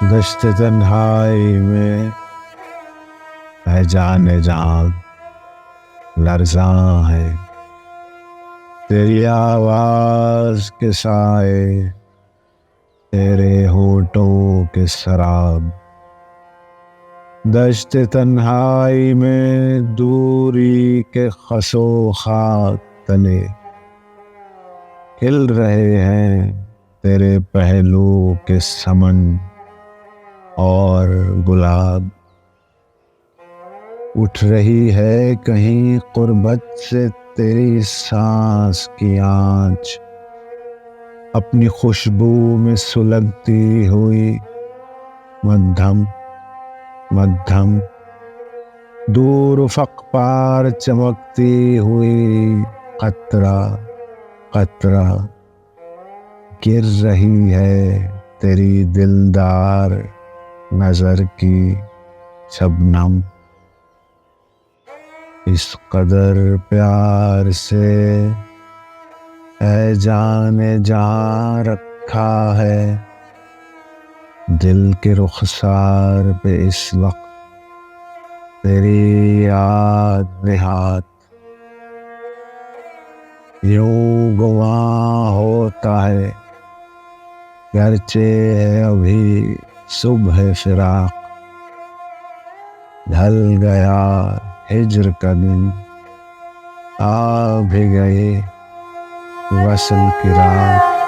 दश्त तन्हाई में है जाने जान लर्ज़ां है तेरी आवाज़ के साए, तेरे होठों के शराब। दश्त तन्हाई में दूरी के खसो खाक तले खिल रहे हैं तेरे पहलू के समन और गुलाब। उठ रही है कहीं कुर्बत से तेरी सांस की आँच, अपनी खुशबू में सुलगती हुई मध्यम मध्यम। दूर उफ़क़ पार चमकती हुई कतरा कतरा गिर रही है तेरी दिलदार नज़र की शबनम। इस कदर प्यार से है जाने जा रखा है दिल के रुखसार पे इस वक्त तेरी याद निहात। यूं गुमां होता है गरचे है अभी सुबह फिराक, ढल गया हिज्र का दिन आ भी गए वसल की रात।